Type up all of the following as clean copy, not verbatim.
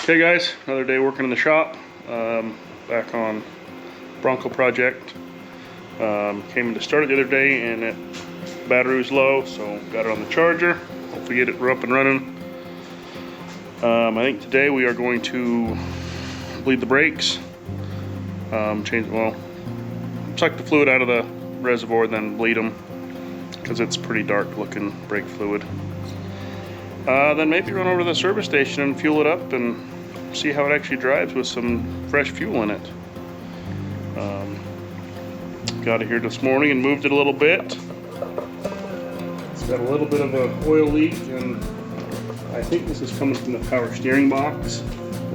Okay guys, another day working in the shop, back on Bronco project. Came in to start it the other day and it battery was low, so got it on the charger. Hopefully get it up and running. I think today we are going to bleed the brakes, suck the fluid out of the reservoir, then bleed them because it's pretty dark looking brake fluid. Then maybe run over to the service station and fuel it up and see how it actually drives with some fresh fuel in it. Got it here this morning and moved it a little bit. It's got a little bit of an oil leak, and I think this is coming from the power steering box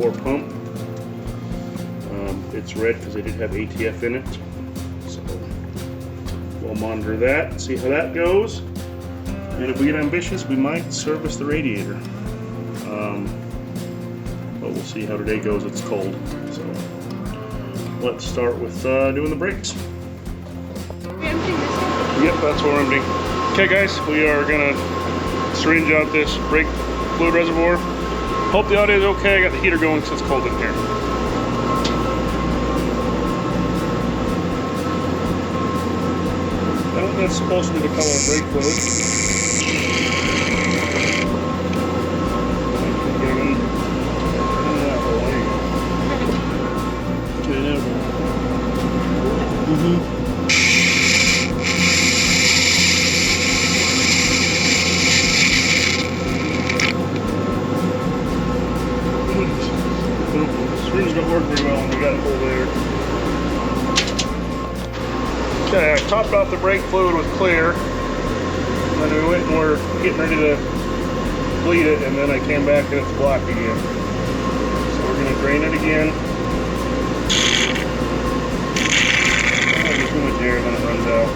or pump. It's red because they did have ATF in it, so we'll monitor that and see how that goes. And if we get ambitious, we might service the radiator. But we'll see how today goes. It's cold. So let's start with doing the brakes. Yep, that's what we're emptying. Okay guys, we are gonna syringe out this brake fluid reservoir. Hope the audio is okay. I got the heater going since it's cold in here. That's supposed to be the color of brake fluid. Don't work very well when we got it full there. Okay, I topped off the brake fluid with clear, and then we went and we're getting ready to bleed it, and then I came back and it's black again. So we're going to drain it again. Too much air, then it runs out.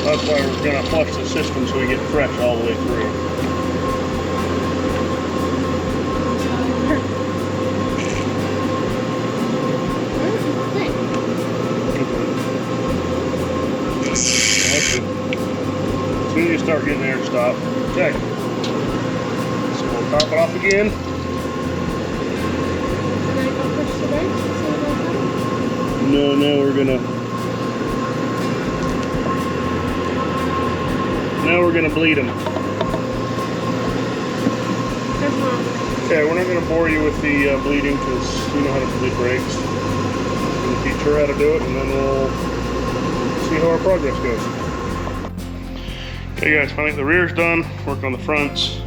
That's why we're going to flush the system so we get fresh all the way through. As soon as you start getting air, stop. Okay. So we'll top it off again. No, now we're going to... Now we're going to bleed them. Okay, we're not going to bore you with the bleeding because we know how to bleed brakes. We'll teach her how to do it, and then we'll see how our progress goes. Okay guys, finally the rear's done. Working on the fronts.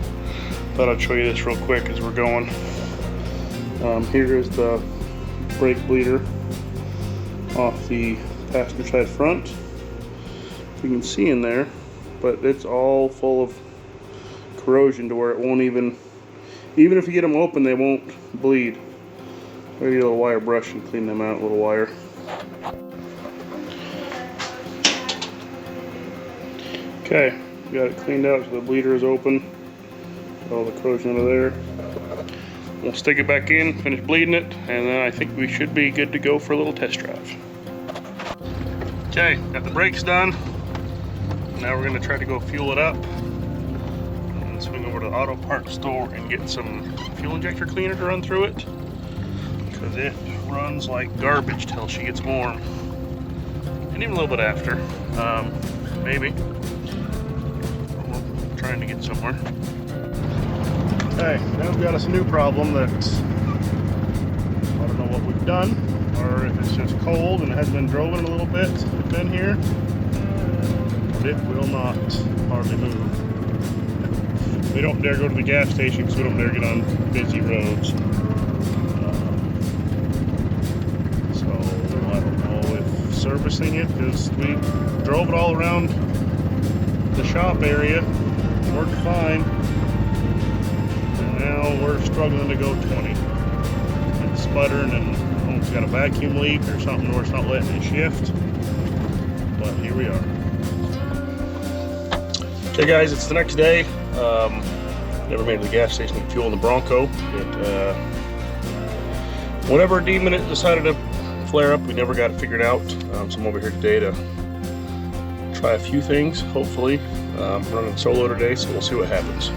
Thought I'd show you this real quick as we're going. Here is the brake bleeder off the passenger side front. You can see in there, but it's all full of corrosion to where it won't even if you get them open, they won't bleed. Maybe a little wire brush and clean them out, a little wire. Okay, got it cleaned out so the bleeder is open. All the corrosion out of there. We'll stick it back in, finish bleeding it, and then I think we should be good to go for a little test drive. Okay, got the brakes done. Now we're going to try to go fuel it up and swing over to the auto parts store and get some fuel injector cleaner to run through it because it runs like garbage till she gets warm, and even a little bit after. Maybe. We're trying to get somewhere. Okay, now we've got us a new problem that's, I don't know what we've done, or if it's just cold and it has been droving a little bit. It's been here. It will not hardly move. We don't dare go to the gas station because we don't dare get on busy roads. So I don't know if servicing it, because we drove it all around the shop area, worked fine, and now we're struggling to go 20. It's sputtering, and I don't know if it's got a vacuum leak or something where it's not letting it shift, but here we are. Okay guys, it's the next day. Never made it to the gas station to fuel in the Bronco. Whatever demon it decided to flare up. We never got it figured out, so I'm over here today to try a few things, hopefully. I'm running solo today, so we'll see what happens.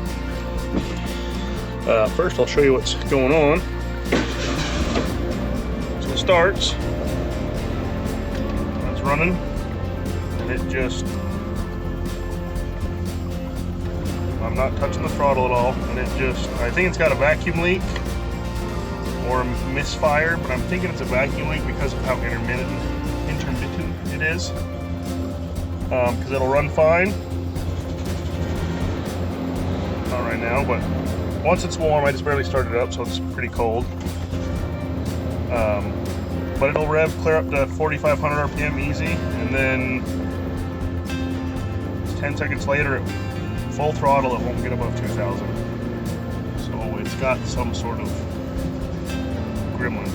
First, I'll show you what's going on. So it starts, it's running, and it just, I'm not touching the throttle at all, and it just, I think it's got a vacuum leak or a misfire, but I'm thinking it's a vacuum leak because of how intermittent it is. Because it'll run fine. Not right now, but once it's warm, I just barely started it up, so it's pretty cold. But it'll rev clear up to 4,500 RPM easy, and then 10 seconds later, at full throttle, it won't get above 2,000. So it's got some sort of gremlin.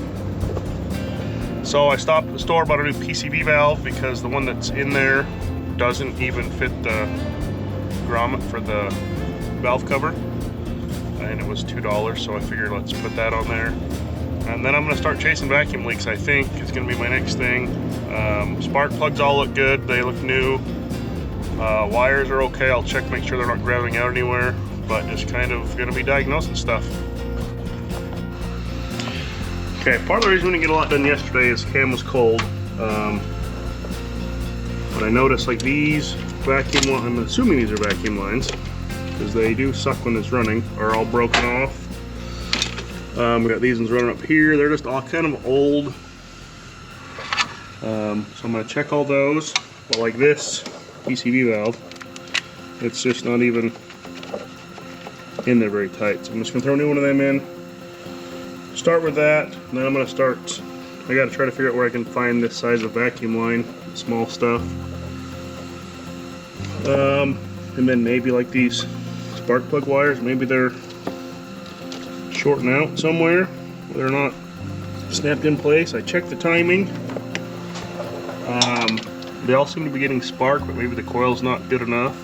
So I stopped at the store, bought a new PCV valve because the one that's in there doesn't even fit the grommet for the valve cover, and it was $2, so I figured let's put that on there. And then I'm going to start chasing vacuum leaks. I think it's going to be my next thing. Spark plugs all look good, they look new. Wires are okay, I'll check, make sure they're not grounding out anywhere, but just kind of going to be diagnosing stuff. Okay, part of the reason we didn't get a lot done yesterday is cam was cold. But I noticed like these vacuum lines, I'm assuming these are vacuum lines, because they do suck when it's running, are all broken off. We got these ones running up here. They're just all kind of old. So I'm going to check all those. But like this PCV valve, it's just not even in there very tight. So I'm just going to throw a new one of them in. Start with that, and then I'm going to start, I got to try to figure out where I can find this size of vacuum line, small stuff. And then maybe like these spark plug wires, maybe they're shorting out somewhere, they're not snapped in place. I checked the timing. They all seem to be getting spark, but maybe the coil's not good enough.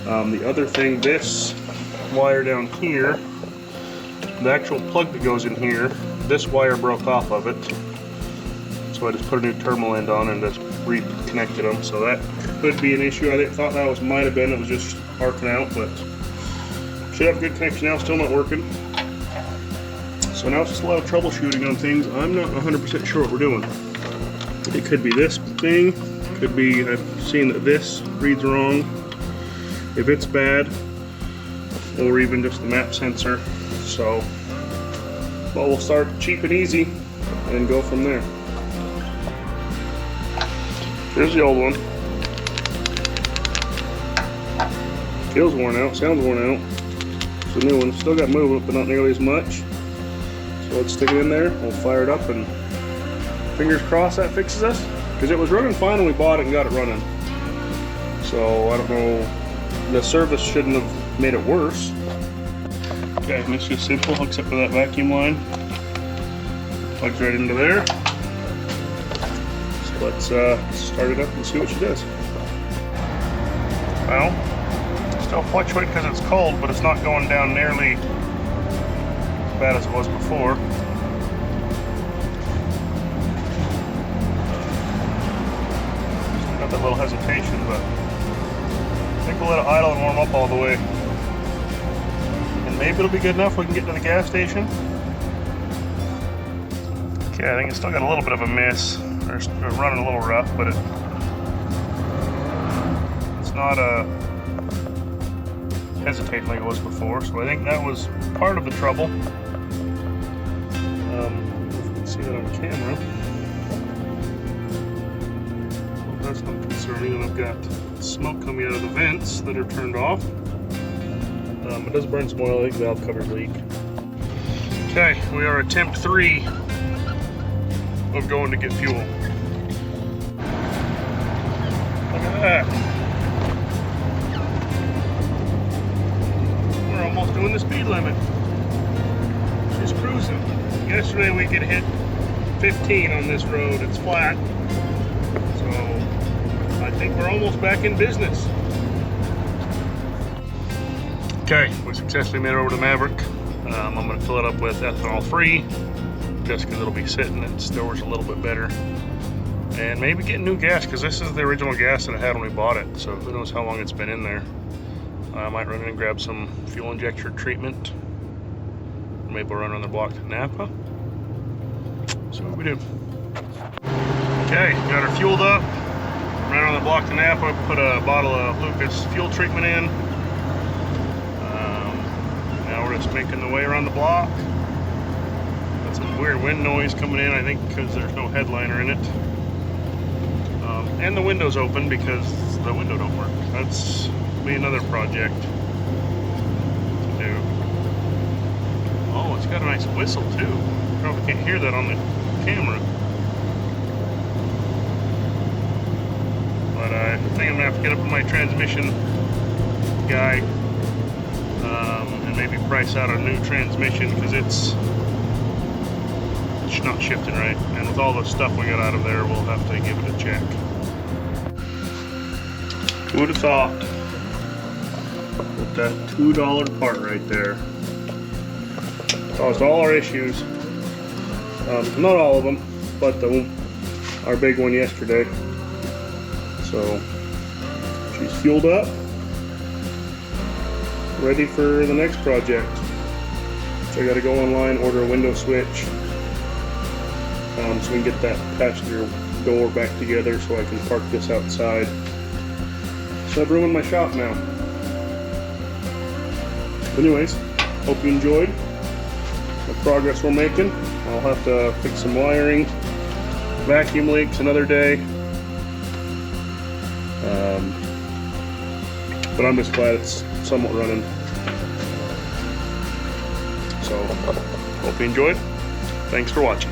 The other thing, this wire down here, the actual plug that goes in here, this wire broke off of it, so I just put a new terminal end on and just reconnected them. So that could be an issue. I thought that might have been, it was just arcing out, but should have a good connection now. Still not working. So now it's just a lot of troubleshooting on things. I'm not 100% sure what we're doing. It could be this thing, could be I've seen that this reads wrong, if it's bad, or even just the map sensor. So, but we'll start cheap and easy and go from there. Here's the old one. Feels worn out, sounds worn out. It's the new one. Still got movement, but not nearly as much. So let's stick it in there. We'll fire it up and fingers crossed that fixes us. Because it was running fine when we bought it and got it running. So I don't know. The service shouldn't have made it worse. Okay, and it's just simple. Hooks up to that vacuum line. Plugs right into there. So let's start it up and see what she does. Well, still fluctuating because it's cold, but it's not going down nearly as bad as it was before. Still got that little hesitation, but I think we'll let it idle and warm up all the way. And maybe it'll be good enough we can get to the gas station. Okay, I think it's still got a little bit of a miss. They're running a little rough, but it's not hesitating like it was before. So I think that was part of the trouble. If you can see that on camera. Well, that's not concerning. And I've got smoke coming out of the vents that are turned off. It does burn some oil. I think the valve covers leak. Okay, we are attempt 3 of going to get fuel. Look at that. We're almost doing the speed limit. Just cruising. Yesterday we could hit 15 on this road. It's flat. So I think we're almost back in business. Okay, we successfully made it over to Maverick. I'm going to fill it up with ethanol free. just because it'll be sitting in stores a little bit better. And maybe get new gas, because this is the original gas that I had when we bought it, so who knows how long it's been in there. I might run in and grab some fuel injector treatment. Maybe we'll run on the block to Napa. So what we do. Okay, got her fueled up. Ran on the block to Napa, put a bottle of Lucas fuel treatment in. Now we're just making the way around the block. Got some weird wind noise coming in, I think because there's no headliner in it. And the window's open because the window don't work. That's be another project to do. Oh, it's got a nice whistle too. Probably can't hear that on the camera. But I think I'm gonna have to get up with my transmission guy and maybe price out a new transmission, because it's not shifting right. And with all the stuff we got out of there, we'll have to give it a check. Who would have thought? With that $2 part right there caused all our issues. Not all of them, but our big one yesterday. So she's fueled up, ready for the next project. So I got to go online, order a window switch, so we can get that passenger door back together so I can park this outside. So I've ruined my shop now. Anyways, hope you enjoyed the progress we're making. I'll have to fix some wiring, vacuum leaks another day. But I'm just glad it's somewhat running. So, hope you enjoyed. Thanks for watching.